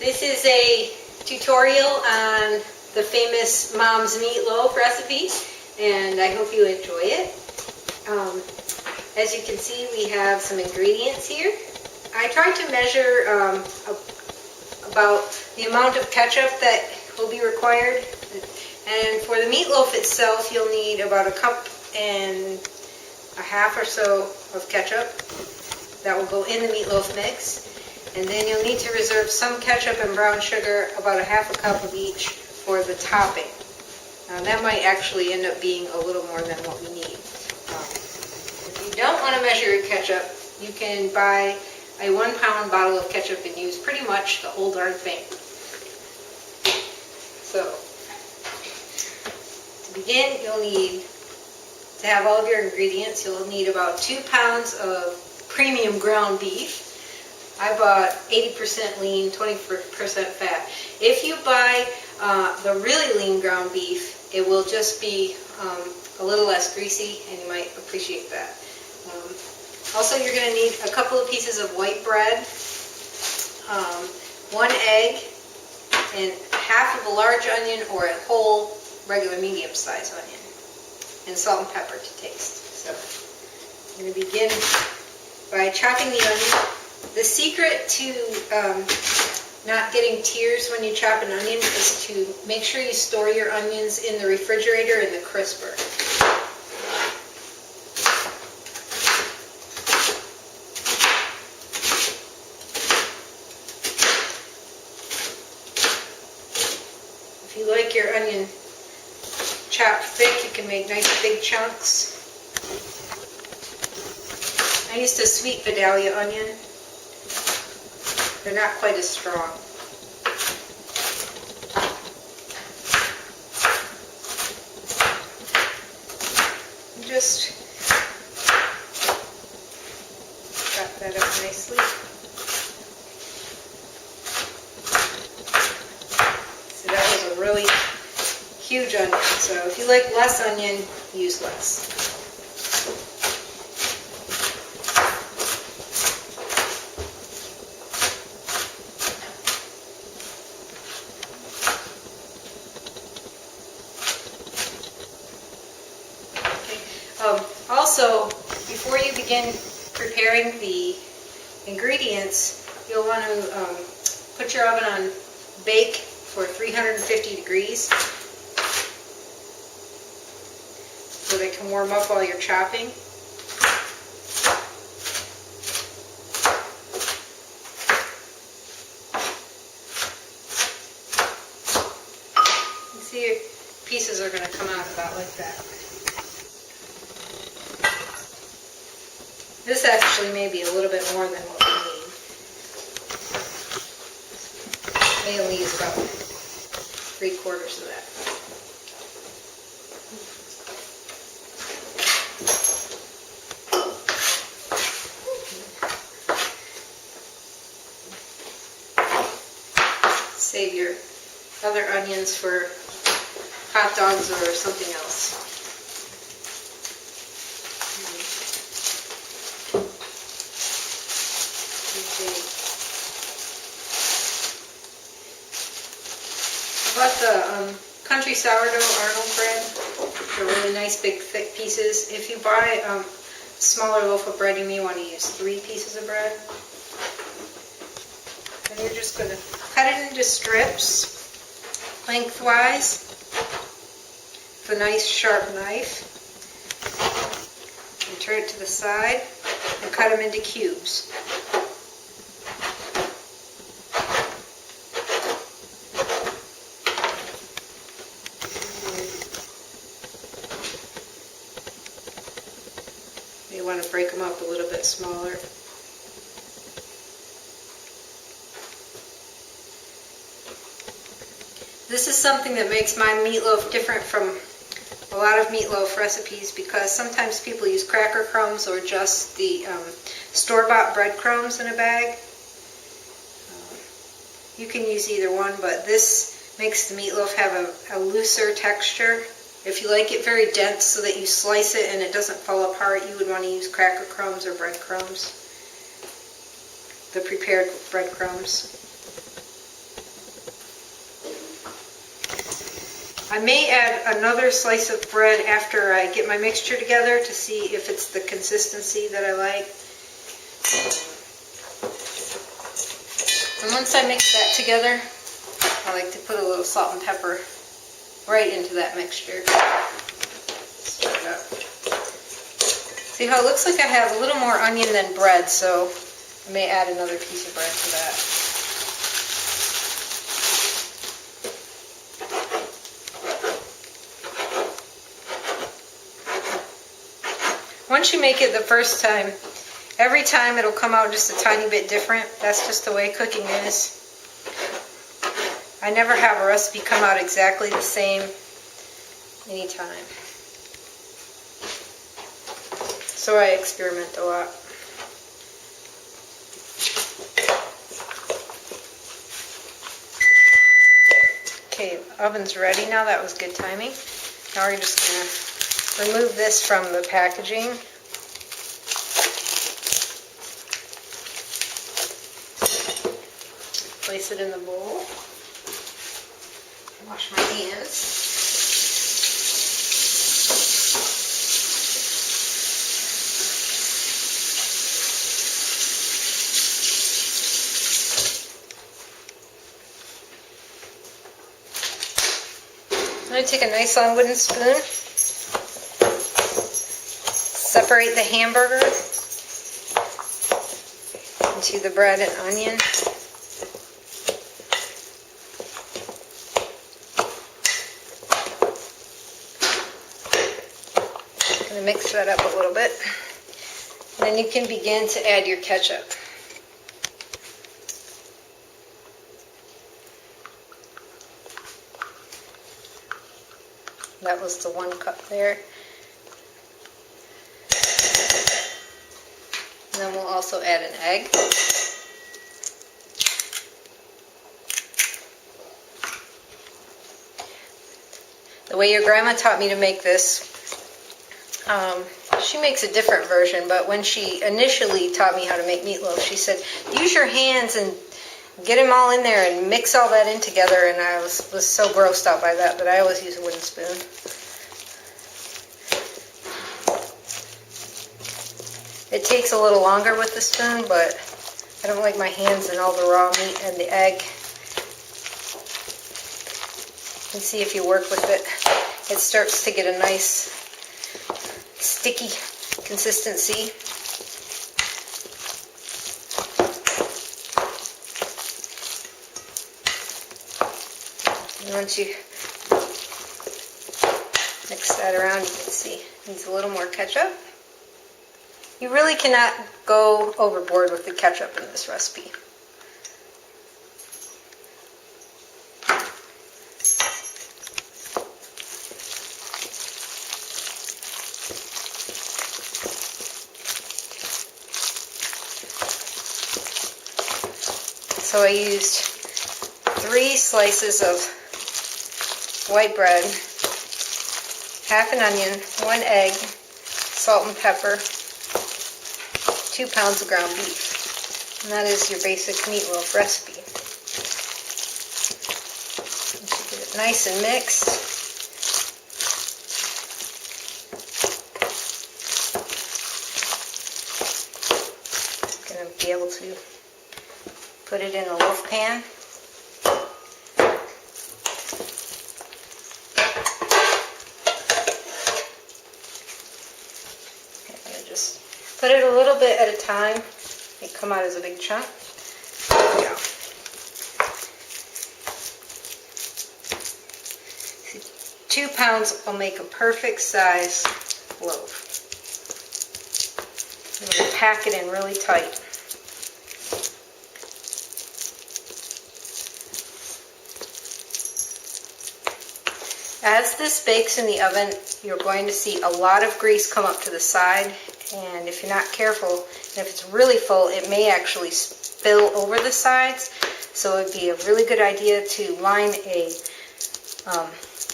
This is a tutorial on the famous Mom's Meatloaf recipe, and I hope you enjoy it. As you can see, we have some ingredients here. I tried to measure about the amount of ketchup that will be required. And for the meatloaf itself, you'll need about 1.5 cups or so of ketchup. That will go in the meatloaf mix. And then you'll need to reserve some ketchup and brown sugar, about 1/2 cup of each, for the topping. That might actually end up being a little more than what we need. If you don't want to measure your ketchup, you can buy a 1-pound bottle of ketchup and use pretty much the whole darn thing. So, to begin, you'll need to have all of your ingredients. You'll need about 2 pounds of premium ground beef. I bought 80% lean, 20% fat. If you buy the really lean ground beef, it will just be a little less greasy, and you might appreciate that. Also, you're going to need a couple of pieces of white bread, 1 egg, and 1/2 of a large onion or a whole regular medium-sized onion, and salt and pepper to taste. So, I'm going to begin by chopping the onion. The secret to not getting tears when you chop an onion is to make sure you store your onions in the refrigerator in the crisper. If you like your onion chopped thick, you can make nice big chunks. I used a sweet Vidalia onion. They're not quite as strong. Just wrap that up nicely. So that was a really huge onion. So if you like less onion, use less. Also, before you begin preparing the ingredients, you'll want to put your oven on bake for 350 degrees so that it can warm up while you're chopping. You see your pieces are going to come out about like that. This actually may be a little bit more than what we need. They only use about 3/4 of that. Save your other onions for hot dogs or something else. I bought the country sourdough Arnold bread. They're really nice, big, thick pieces. If you buy a smaller loaf of bread, you may want to use 3 pieces of bread. And you're just going to cut it into strips, lengthwise, with a nice sharp knife. And turn it to the side and cut them into cubes. You want to break them up a little bit smaller. This is something that makes my meatloaf different from a lot of meatloaf recipes, because sometimes people use cracker crumbs or just the store-bought breadcrumbs in a bag. You can use either one, but this makes the meatloaf have a looser texture. If you like it very dense so that you slice it and it doesn't fall apart, you would want to use cracker crumbs or breadcrumbs, the prepared breadcrumbs. I may add another slice of bread after I get my mixture together to see if it's the consistency that I like. And once I mix that together, I like to put a little salt and pepper right into that mixture. Stir it up. See how it looks like I have a little more onion than bread, so I may add another piece of bread to that. Once you make it the first time, every time it'll come out just a tiny bit different. That's just the way cooking is. I never have a recipe come out exactly the same anytime. So I experiment a lot. Okay, oven's ready now. That was good timing. Now we're just going to remove this from the packaging. Place it in the bowl. Wash my hands. I'm going to take a nice long wooden spoon, separate the hamburger into the bread and onion. I'm going to mix that up a little bit. And then you can begin to add your ketchup. That was the 1 cup there. And then we'll also add an egg. The way your grandma taught me to make this, she makes a different version, but when she initially taught me how to make meatloaf, she said, use your hands and get them all in there and mix all that in together, and I was so grossed out by that, but I always use a wooden spoon. It takes a little longer with the spoon, but I don't like my hands and all the raw meat and the egg. And see if you work with it, it starts to get a nice sticky consistency. And once you mix that around, you can see it needs a little more ketchup. You really cannot go overboard with the ketchup in this recipe. So I used 3 slices of white bread, half an onion, 1 egg, salt and pepper, 2 pounds of ground beef. And that is your basic meatloaf recipe. Once you get it nice and mixed, I'm going to be able to put it in a loaf pan. Put it a little bit at a time. It come out as a big chunk. There we go. See, 2 pounds will make a perfect size loaf. I'm going to pack it in really tight. As this bakes in the oven, you're going to see a lot of grease come up to the side. And if you're not careful, and if it's really full, it may actually spill over the sides. So it would be a really good idea to line a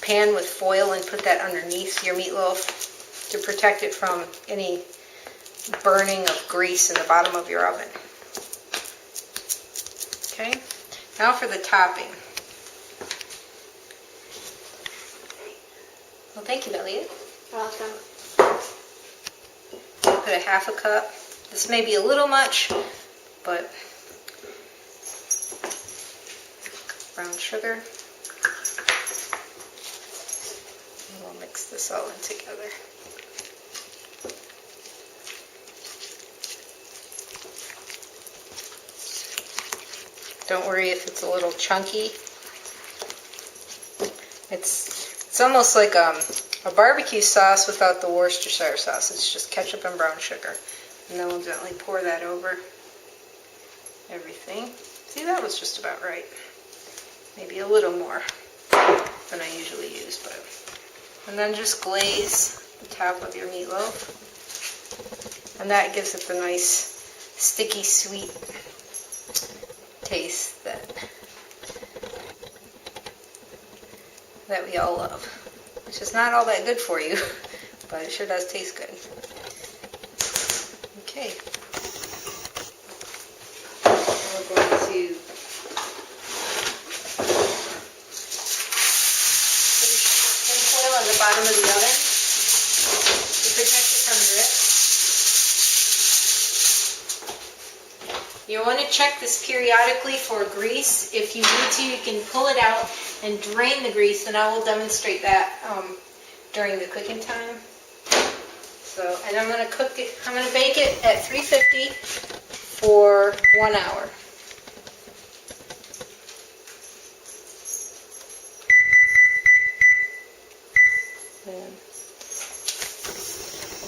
pan with foil and put that underneath your meatloaf to protect it from any burning of grease in the bottom of your oven. Okay, now for the topping. Well, thank you, Elliot. Welcome. Put a half a cup. This may be a little much, but brown sugar. And we'll mix this all in together. Don't worry if it's a little chunky. It's almost like a barbecue sauce without the Worcestershire sauce. It's just ketchup and brown sugar. And then we'll gently pour that over everything. See, that was just about right. Maybe a little more than I usually use, but. And then just glaze the top of your meatloaf. And that gives it the nice, sticky, sweet taste that we all love. It's just not all that good for you, but it sure does taste good. Okay. We're going to put tin foil on the bottom of the oven to protect it from drips. You want to check this periodically for grease. If you need to, you can pull it out and drain the grease, and I will demonstrate that during the cooking time. So, and I'm going to bake it at 350 for 1 hour. And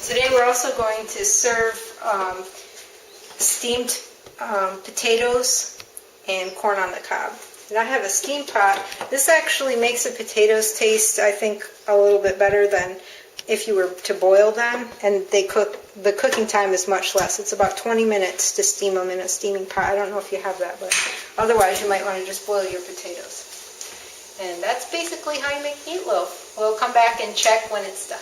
today we're also going to serve steamed potatoes and corn on the cob. And I have a steam pot. This actually makes the potatoes taste, I think, a little bit better than if you were to boil them. And the cooking time is much less. It's about 20 minutes to steam them in a steaming pot. I don't know if you have that, but otherwise you might want to just boil your potatoes. And that's basically how you make meatloaf. We'll come back and check when it's done.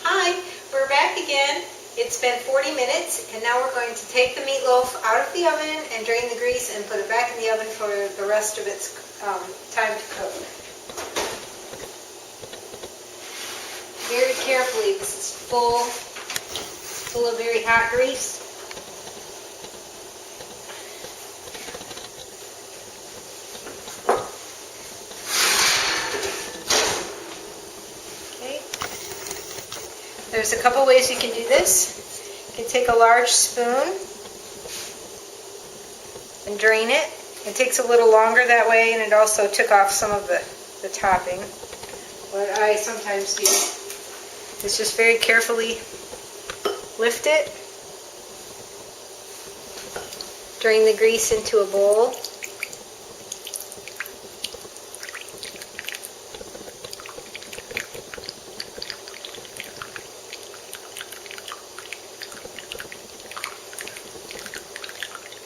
Hi, we're back again. It's been 40 minutes, and now we're going to take the meatloaf out of the oven and drain the grease and put it back in the oven for the rest of its time to cook. Very carefully, this is full of very hot grease. There's a couple ways you can do this. You can take a large spoon and drain it. It takes a little longer that way, and it also took off some of the topping. What I sometimes do is just very carefully lift it, drain the grease into a bowl.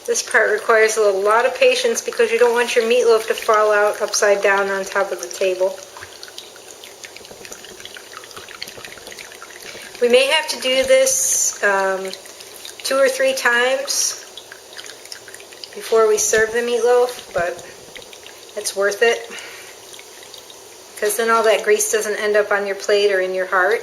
This part requires a lot of patience because you don't want your meatloaf to fall out upside down on top of the table. We may have to do this 2 or 3 times before we serve the meatloaf, but it's worth it because then all that grease doesn't end up on your plate or in your heart.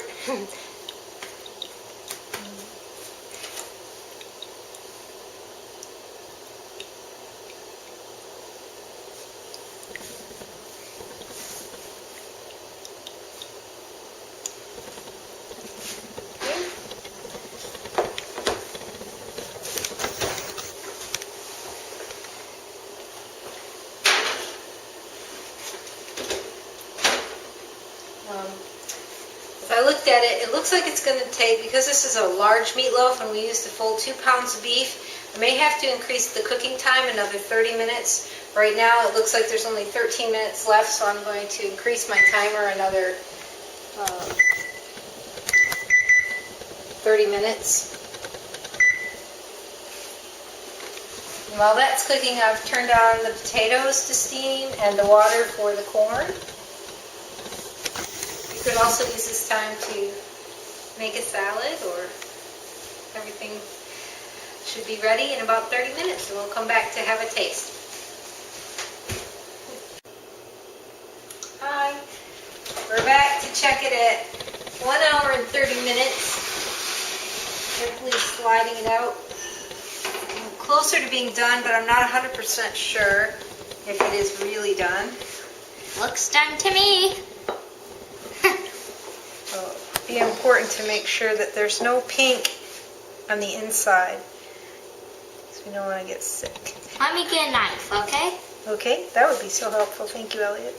As I looked at it, it looks like it's going to take, because this is a large meatloaf and we used the full 2 pounds of beef, I may have to increase the cooking time another 30 minutes. Right now it looks like there's only 13 minutes left, so I'm going to increase my timer another 30 minutes. And while that's cooking, I've turned on the potatoes to steam and the water for the corn. You could also use this time to make a salad, or everything should be ready in about 30 minutes, and we'll come back to have a taste. check it at 1 hour and 30 minutes. Carefully sliding it out. I'm closer to being done, but I'm not 100% sure if it is really done. Looks done to me. So it'd be important to make sure that there's no pink on the inside, because we don't want to get sick. Let me get a knife, okay? Okay, that would be so helpful. Thank you, Elliot.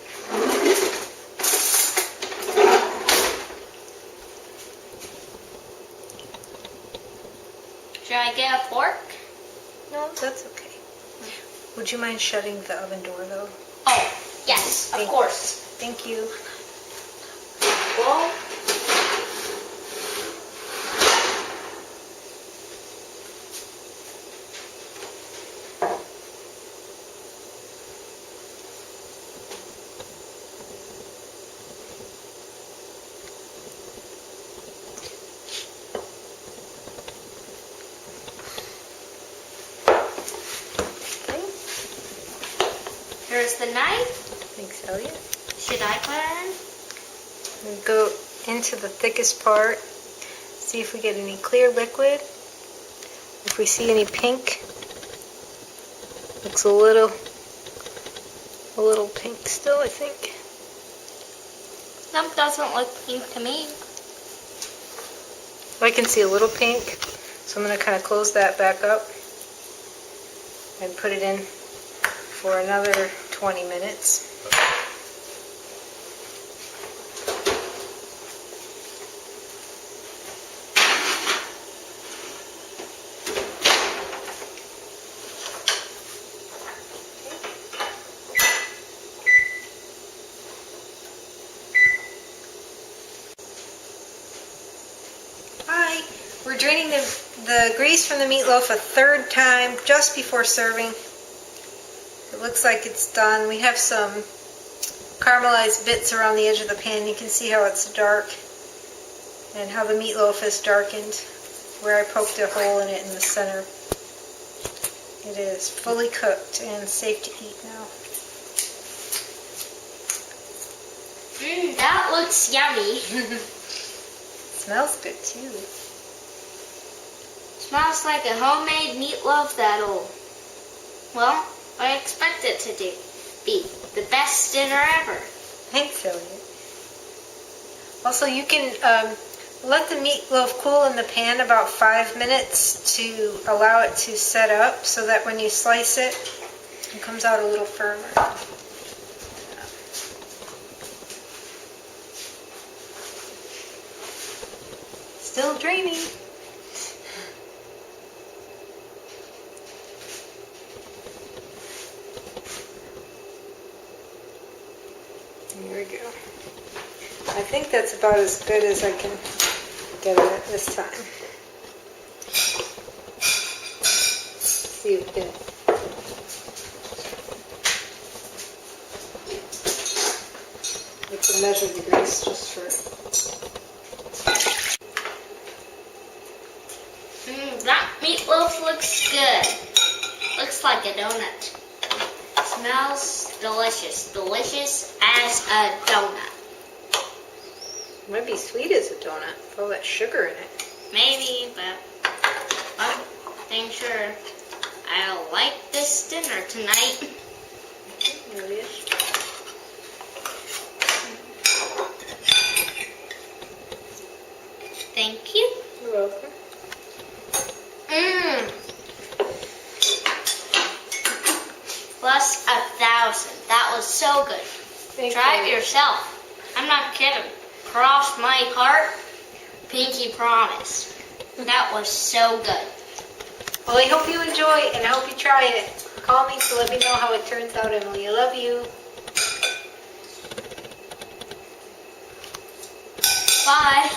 Should I get a fork? No, that's okay. Would you mind shutting the oven door, though? Oh, yes, of course. Thank you. Well, here's the knife. Thanks, Elliot. Should I put it in? We go into the thickest part, see if we get any clear liquid. If we see any pink, looks a little pink still, I think. That doesn't look pink to me. I can see a little pink, so I'm going to kind of close that back up and put it in for another 20 minutes. Hi, we're draining the grease from the meatloaf a third time just before serving. It looks like it's done. We have some caramelized bits around the edge of the pan. You can see how it's dark and how the meatloaf is darkened where I poked a hole in it in the center. It is fully cooked and safe to eat now. That looks yummy. Smells good too. Smells like a homemade meatloaf that'll, well, I expect it to be the best dinner ever. Thanks, Elliot. Also, you can let the meatloaf cool in the pan about 5 minutes to allow it to set up so that when you slice it, it comes out a little firmer. Still draining. Here we go. I think that's about as good as I can get it this time. Let's see if we can. We can measure the grease just for. That meatloaf looks good. Looks like a donut. Smells delicious. Delicious as a donut. It might be sweet as a donut with all that sugar in it. Maybe, but one thing sure, I'll like this dinner tonight. Really? Thank you. You're welcome. Plus 1,000. That was so good. Try it yourself. I'm not kidding. Cross my heart. Pinky promise. That was so good. Well, I hope you enjoy and I hope you try it. Call me to let me know how it turns out, Emily. I love you. Bye.